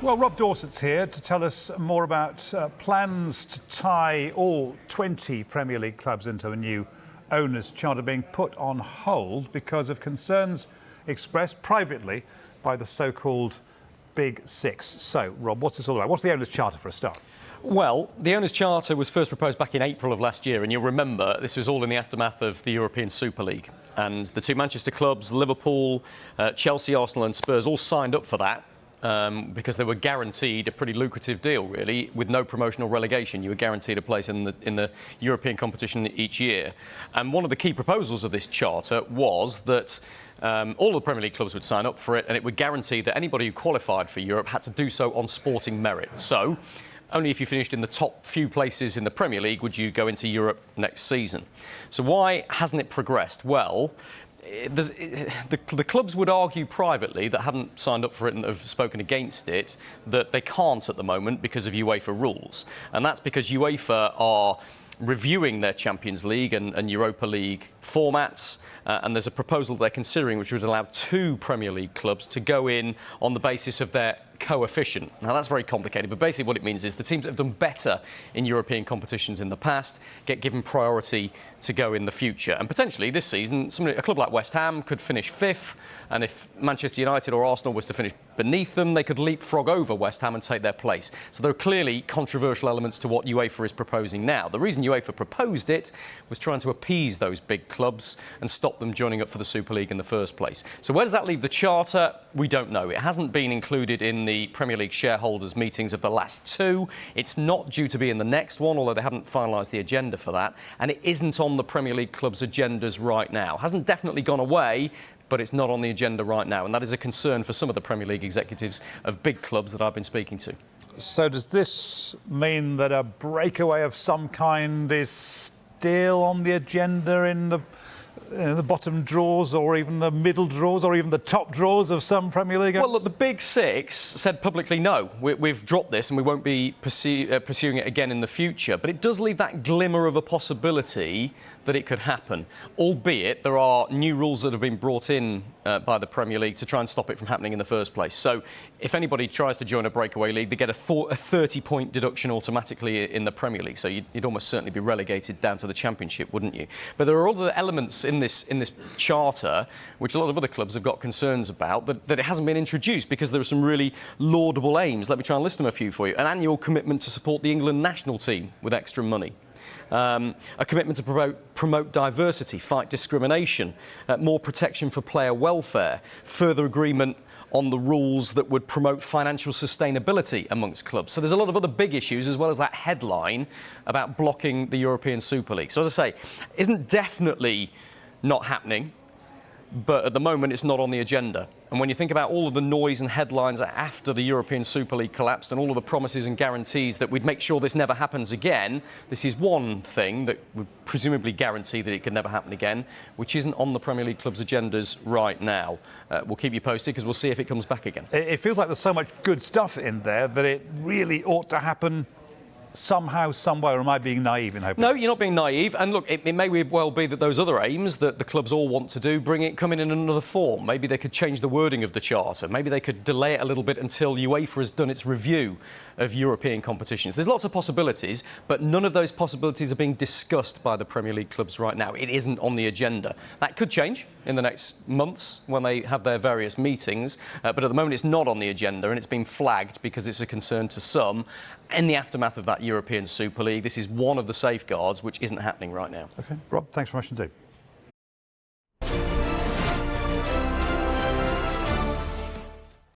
Well, Rob Dorsett's here to tell us more about plans to tie all 20 Premier League clubs into a new owners' charter being put on hold because of concerns expressed privately by the so-called Big Six. So, Rob, what's this all about? What's the owners' charter for a start? Well, the owners' charter was first proposed back in April of last year, and you'll remember this was all in the aftermath of the European Super League. And the two Manchester clubs, Liverpool, Chelsea, Arsenal and Spurs, all signed up for that. Because they were guaranteed a pretty lucrative deal, really, with no promotional relegation. You were guaranteed a place in the European competition each year. And one of the key proposals of this charter was that all the Premier League clubs would sign up for it, and it would guarantee that anybody who qualified for Europe had to do so on sporting merit. So, only if you finished in the top few places in the Premier League would you go into Europe next season. So why hasn't it progressed? Well, the clubs would argue privately that haven't signed up for it and have spoken against it that they can't at the moment because of UEFA rules. And that's because UEFA are reviewing their Champions League and Europa League formats, and there's a proposal they're considering which would allow two Premier League clubs to go in on the basis of their coefficient. Now, that's very complicated, but basically what it means is the teams that have done better in European competitions in the past get given priority to go in the future. And potentially this season, a club like West Ham could finish fifth, and if Manchester United or Arsenal was to finish beneath them, they could leapfrog over West Ham and take their place. So there are clearly controversial elements to what UEFA is proposing now. The reason UEFA proposed it was trying to appease those big clubs and stop them joining up for the Super League in the first place. So where does that leave the charter? We don't know. It hasn't been included in the Premier League shareholders' meetings of the last two. It's not due to be in the next one, although they haven't finalised the agenda for that. And it isn't on the Premier League clubs' agendas right now. It hasn't definitely gone away, but it's not on the agenda right now. And that is a concern for some of the Premier League executives of big clubs that I've been speaking to. So does this mean that a breakaway of some kind is still on the agenda in the bottom drawers or even the middle drawers or even the top drawers of some Premier League? Well, look, the Big Six said publicly, no, we've dropped this and we won't be pursuing it again in the future. But it does leave that glimmer of a possibility that it could happen, albeit there are new rules that have been brought in by the Premier League to try and stop it from happening in the first place. So if anybody tries to join a breakaway league, they get a 30-point deduction automatically in the Premier League. So you'd almost certainly be relegated down to the Championship, wouldn't you? But there are other elements in this charter which a lot of other clubs have got concerns about that it hasn't been introduced because there are some really laudable aims. Let me try and list them a few for you. An annual commitment to support the England national team with extra money. A commitment to promote diversity, fight discrimination, more protection for player welfare, further agreement on the rules that would promote financial sustainability amongst clubs. So there's a lot of other big issues as well as that headline about blocking the European Super League. So as I say, isn't definitely not happening, but at the moment it's not on the agenda. And when you think about all of the noise and headlines after the European Super League collapsed and all of the promises and guarantees that we'd make sure this never happens again, this is one thing that would presumably guarantee that it could never happen again, which isn't on the Premier League clubs' agendas right now. We'll keep you posted because we'll see if it comes back again. It feels like there's so much good stuff in there that it really ought to happen somehow, somewhere, or am I being naive in hoping? No, you're not being naive. And look, it may well be that those other aims that the clubs all want to do come in another form. Maybe they could change the wording of the charter. Maybe they could delay it a little bit until UEFA has done its review of European competitions. There's lots of possibilities, but none of those possibilities are being discussed by the Premier League clubs right now. It isn't on the agenda. That could change in the next months when they have their various meetings, but at the moment it's not on the agenda and it's been flagged because it's a concern to some in the aftermath of that European Super League. This is one of the safeguards which isn't happening right now. OK. Rob, thanks very much indeed.